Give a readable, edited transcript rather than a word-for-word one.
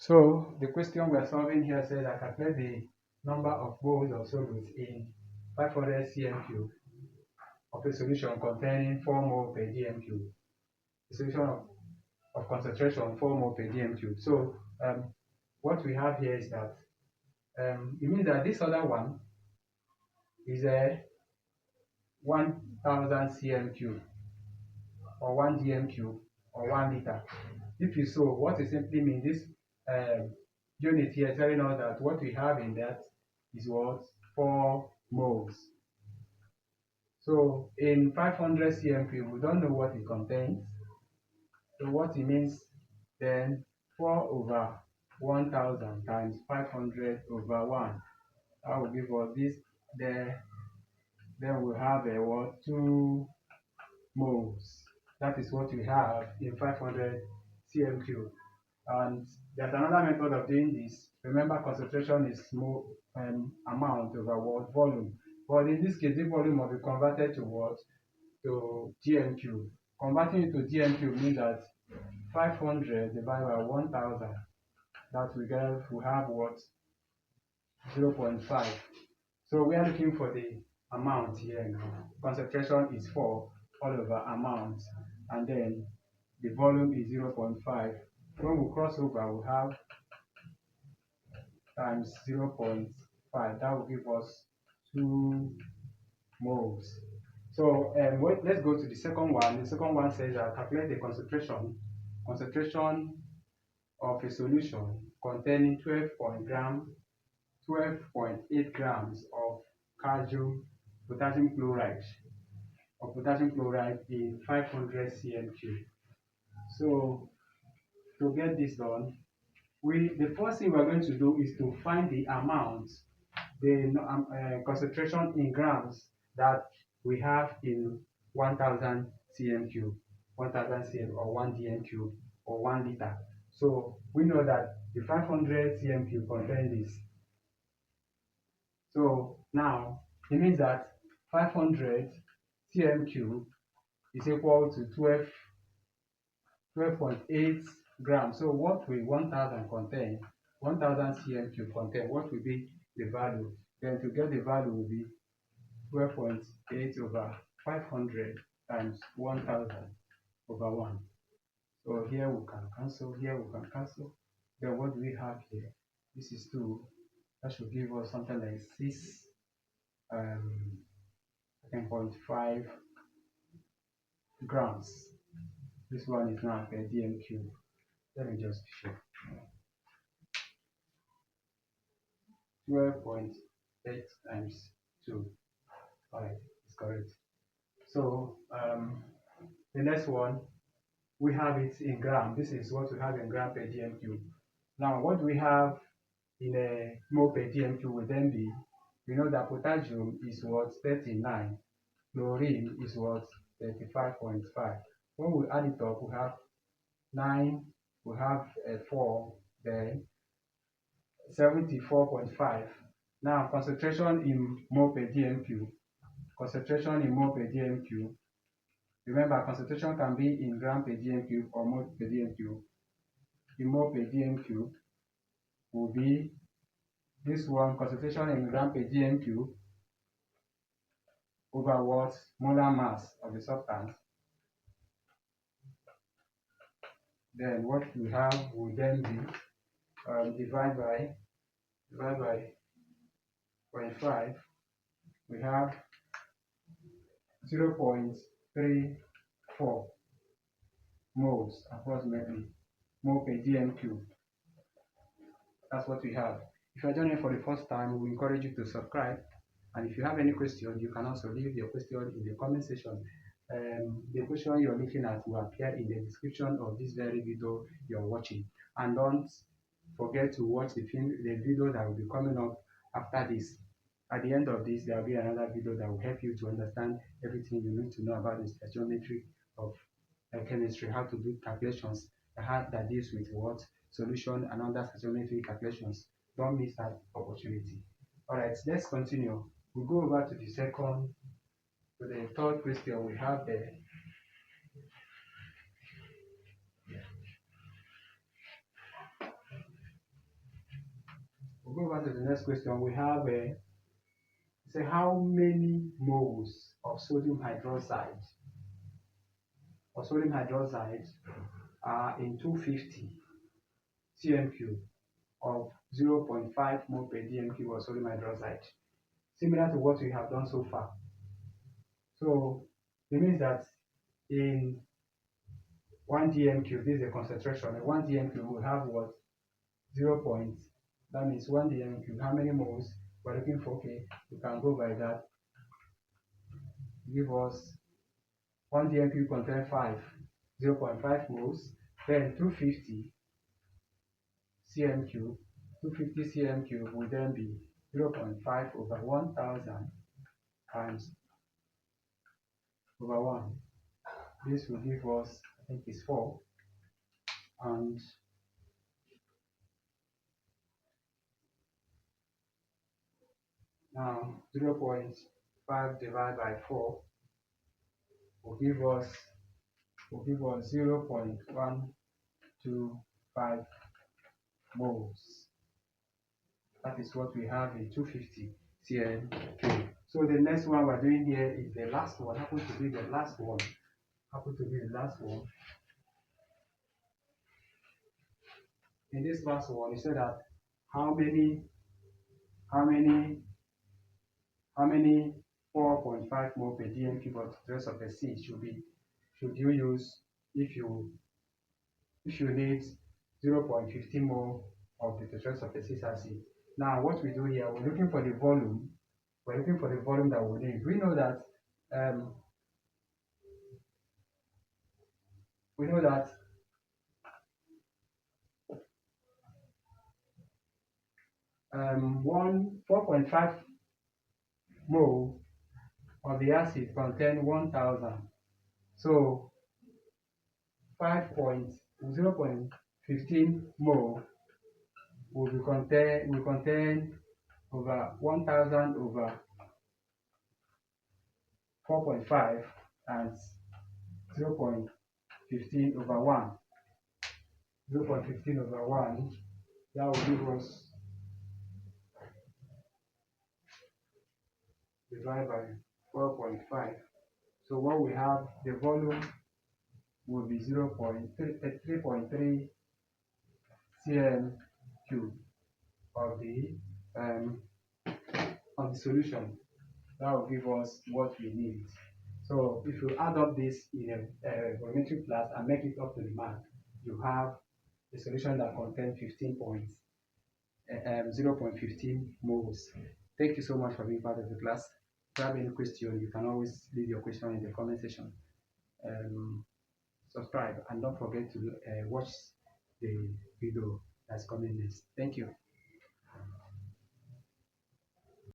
So the question we're solving here says I calculate the number of moles of solute in 500 cm cube of a solution containing 4 mole per dm cube. The solution of concentration 4 mole per dm cube. So what we have here is that it means that this other one is a 1000 cm cube or 1 dm cube or 1 liter. If you saw, what it simply means, this unit here telling us that what we have in that is what 4 moles. So in 500 cm cube, we don't know what it contains. So what it means then 4 over 1000 times 500 over 1. That will give us this there. Then we have a what 2 moles. That is what we have in 500 cm cube. And there's another method of doing this. Remember, concentration is amount over what volume. But in this case, the volume will be converted to what? To dm cube. Converting it to dm cube means that 500 divided by 1000. That we have what? 0.5. So we are looking for the amount here now. Concentration is 4 all over amount, and then the volume is 0.5. When we cross over, we have times 0.5. That will give us 2 moles. So let's go to the second one. The second one says calculate the concentration of a solution containing 12.8 grams of potassium chloride in 500 cm cube. So to get this done, the first thing we're going to do is to find the amount, the concentration in grams that we have in 1000 cm cube, 1000 cm or 1 dm cube or 1 liter. So we know that the 500 cm cube contains this. So now it means that 500 cm cube is equal to 12.8 grams. So what will 1000 contain? 1000 cm cube contain what will be the value? Then to get the value will be 12.8 over 500 times 1000 over 1. So here we can cancel, here we can cancel. Then what do we have here? This is 2. That should give us something like 10.5 grams. This one is now per dm cube. Let me just be sure. 12.8 times 2. Alright, it's correct. So the next one, we have it in gram. This is what we have in gram per dm cube. Now what we have in a mole per dm cube will then be, we know that potassium is what 39, chlorine is what 35.5. When we add it up, we have 9, we have 4, then 74.5. Now concentration in mole per dm cube. Concentration in mole per dm cube. Remember, concentration can be in gram per dm cube or mole per dm cube. In mole per dm cube will be this one, concentration in gram per dm cube over what? Molar mass of the substance. Then what we have will then be divide by 0.5. We have 0.34 moles approximately, mole per dm cube. That's what we have. If you are joining for the first time, we encourage you to subscribe. And if you have any question, you can also leave your question in the comment section. The question you're looking at will appear in the description of this very video you're watching. And don't forget to watch the video that will be coming up after this. At the end of this, there will be another video that will help you to understand everything you need to know about the stoichiometry of chemistry, how to do calculations that deals with what solution and other stoichiometry calculations. Don't miss that opportunity. Alright, let's continue. We'll go over to the third question we have there. We'll go over to the next question. We have say how many moles of sodium hydroxide are in 250 cm cube of 0.5 mole per dm cube of sodium hydroxide, similar to what we have done so far. So it means that in 1 dm cube, this is the concentration. In 1 dm cube, we have what? 0. That means 1 dm cube. How many moles? We're looking for. Okay, we can go by that. Give us 1 dm cube contain 0.5 moles. Then 250 cm cube. 250 cm cube will then be 0.5 over 1000 times over 1. This will give us, I think it's 4. And now 0.5 divided by 4 will give us 0.125 moles. That is what we have in 250 cm cube. So the next one we're doing here is the last one. Happens to be the last one. In this last one, you said that how many 4.5 mole per dm cube of tetraoxosulphate C should you use if you need 0.15 mole of the tetraoxosulphate acid. Now what we do here, we're looking for the volume. We're looking for the volume that we need. We know that 4.5 mole of the acid contain 1000. So 0.15 mole will contain over 1000 over 4.5 and 0.15 over 1. 0.15 over 1, that will give us divided by 4.5. So what we have, the volume will be 3.3 cm cube of the solution. That will give us what we need. So if you add up this in a volumetric class and make it up to the mark, you have a solution that contains 0.15 moles. Thank you so much for being part of the class. If you have any question, you can always leave your question in the comment section. Subscribe and don't forget to watch the video that's coming next. Thank you.